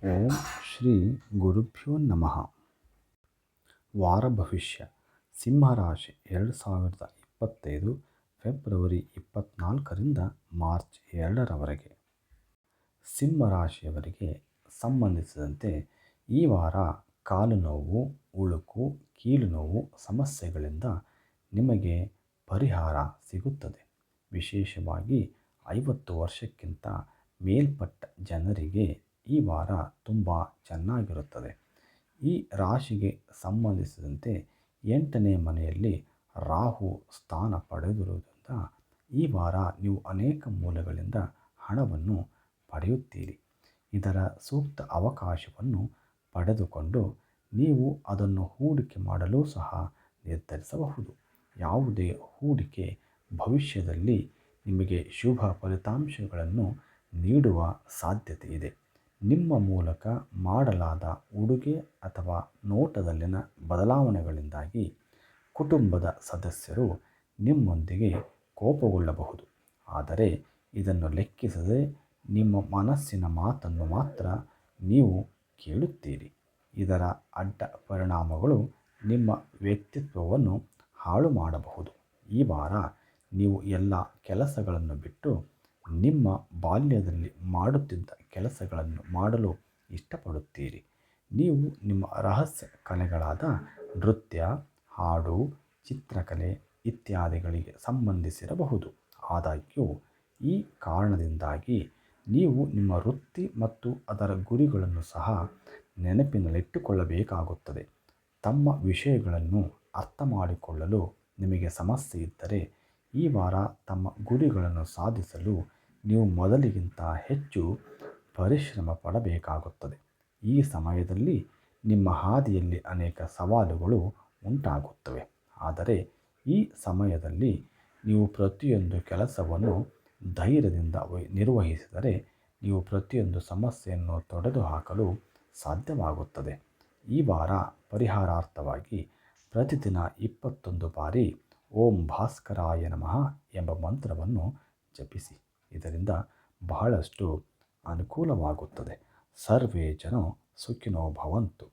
ಓಂ ಶ್ರೀ ಗುರುಭ್ಯೋ ನಮಃ. ವಾರ ಭವಿಷ್ಯ ಸಿಂಹರಾಶಿ 2025 ಫೆಬ್ರವರಿ 24ರಿಂದ ಮಾರ್ಚ್ 2ರವರೆಗೆ. ಸಿಂಹರಾಶಿಯವರಿಗೆ ಸಂಬಂಧಿಸಿದಂತೆ ಈ ವಾರ ಕಾಲು ನೋವು, ಉಳುಕು, ಕೀಲು ನೋವು ಸಮಸ್ಯೆಗಳಿಂದ ನಿಮಗೆ ಪರಿಹಾರ ಸಿಗುತ್ತದೆ. ವಿಶೇಷವಾಗಿ 50 ವರ್ಷಕ್ಕಿಂತ ಮೇಲ್ಪಟ್ಟ ಜನರಿಗೆ ಈ ವಾರ ತುಂಬ ಚೆನ್ನಾಗಿರುತ್ತದೆ. ಈ ರಾಶಿಗೆ ಸಂಬಂಧಿಸಿದಂತೆ 8ನೇ ಮನೆಯಲ್ಲಿ ರಾಹು ಸ್ಥಾನ ಪಡೆದಿರುವುದರಿಂದ ಈ ವಾರ ನೀವು ಅನೇಕ ಮೂಲಗಳಿಂದ ಹಣವನ್ನು ಪಡೆಯುತ್ತೀರಿ. ಇದರ ಸೂಕ್ತ ಅವಕಾಶವನ್ನು ಪಡೆದುಕೊಂಡು ನೀವು ಅದನ್ನು ಹೂಡಿಕೆ ಮಾಡಲು ಸಹ ನಿರ್ಧರಿಸಬಹುದು. ಯಾವುದೇ ಹೂಡಿಕೆ ಭವಿಷ್ಯದಲ್ಲಿ ನಿಮಗೆ ಶುಭ ಫಲಿತಾಂಶಗಳನ್ನು ನೀಡುವ ಸಾಧ್ಯತೆ ಇದೆ. ನಿಮ್ಮ ಮೂಲಕ ಮಾಡಲಾದ ಉಡುಗೆ ಅಥವಾ ನೋಟದಲ್ಲಿನ ಬದಲಾವಣೆಗಳಿಂದಾಗಿ ಕುಟುಂಬದ ಸದಸ್ಯರು ನಿಮ್ಮೊಂದಿಗೆ ಕೋಪಗೊಳ್ಳಬಹುದು. ಆದರೆ ಇದನ್ನು ಲೆಕ್ಕಿಸದೆ ನಿಮ್ಮ ಮನಸ್ಸಿನ ಮಾತನ್ನು ಮಾತ್ರ ನೀವು ಕೇಳುತ್ತೀರಿ. ಇದರ ಅಡ್ಡ ಪರಿಣಾಮಗಳು ನಿಮ್ಮ ವ್ಯಕ್ತಿತ್ವವನ್ನು ಹಾಳು ಮಾಡಬಹುದು. ಈ ವಾರ ನೀವು ಎಲ್ಲ ಕೆಲಸಗಳನ್ನು ಬಿಟ್ಟು ನಿಮ್ಮ ಬಾಲ್ಯದಲ್ಲಿ ಮಾಡುತ್ತಿದ್ದ ಕೆಲಸಗಳನ್ನು ಮಾಡಲು ಇಷ್ಟಪಡುತ್ತೀರಿ. ನೀವು ನಿಮ್ಮ ರಹಸ್ಯ ಕಲೆಗಳಾದ ನೃತ್ಯ, ಹಾಡು, ಚಿತ್ರಕಲೆ ಇತ್ಯಾದಿಗಳಿಗೆ ಸಂಬಂಧಿಸಿರಬಹುದು. ಆದಾಗ್ಯೂ ಈ ಕಾರಣದಿಂದಾಗಿ ನೀವು ನಿಮ್ಮ ವೃತ್ತಿ ಮತ್ತು ಅದರ ಗುರಿಗಳನ್ನು ಸಹ ನೆನಪಿನಲ್ಲಿಟ್ಟುಕೊಳ್ಳಬೇಕಾಗುತ್ತದೆ. ತಮ್ಮ ವಿಷಯಗಳನ್ನು ಅರ್ಥ ಮಾಡಿಕೊಳ್ಳಲು ನಿಮಗೆ ಸಮಸ್ಯೆ ಇದ್ದರೆ ಈ ವಾರ ತಮ್ಮ ಗುರಿಗಳನ್ನು ಸಾಧಿಸಲು ನೀವು ಮೊದಲಿಗಿಂತ ಹೆಚ್ಚು ಪರಿಶ್ರಮ ಪಡಬೇಕಾಗುತ್ತದೆ. ಈ ಸಮಯದಲ್ಲಿ ನಿಮ್ಮ ಹಾದಿಯಲ್ಲಿ ಅನೇಕ ಸವಾಲುಗಳು ಉಂಟಾಗುತ್ತವೆ. ಆದರೆ ಈ ಸಮಯದಲ್ಲಿ ನೀವು ಪ್ರತಿಯೊಂದು ಕೆಲಸವನ್ನು ಧೈರ್ಯದಿಂದ ನಿರ್ವಹಿಸಿದರೆ ನೀವು ಪ್ರತಿಯೊಂದು ಸಮಸ್ಯೆಯನ್ನು ತೊಡೆದುಹಾಕಲು ಸಾಧ್ಯವಾಗುತ್ತದೆ. ಈ ವಾರ ಪರಿಹಾರಾರ್ಥವಾಗಿ ಪ್ರತಿದಿನ 21 ಬಾರಿ ಓಂ ಭಾಸ್ಕರಾಯ ನಮಃ ಎಂಬ ಮಂತ್ರವನ್ನು ಜಪಿಸಿ. ಇದರಿಂದ ಬಹಳಷ್ಟು ಅನುಕೂಲವಾಗುತ್ತದೆ. ಸರ್ವೇ ಜನೋ ಸುಖಿನೋ ಭವಂತು.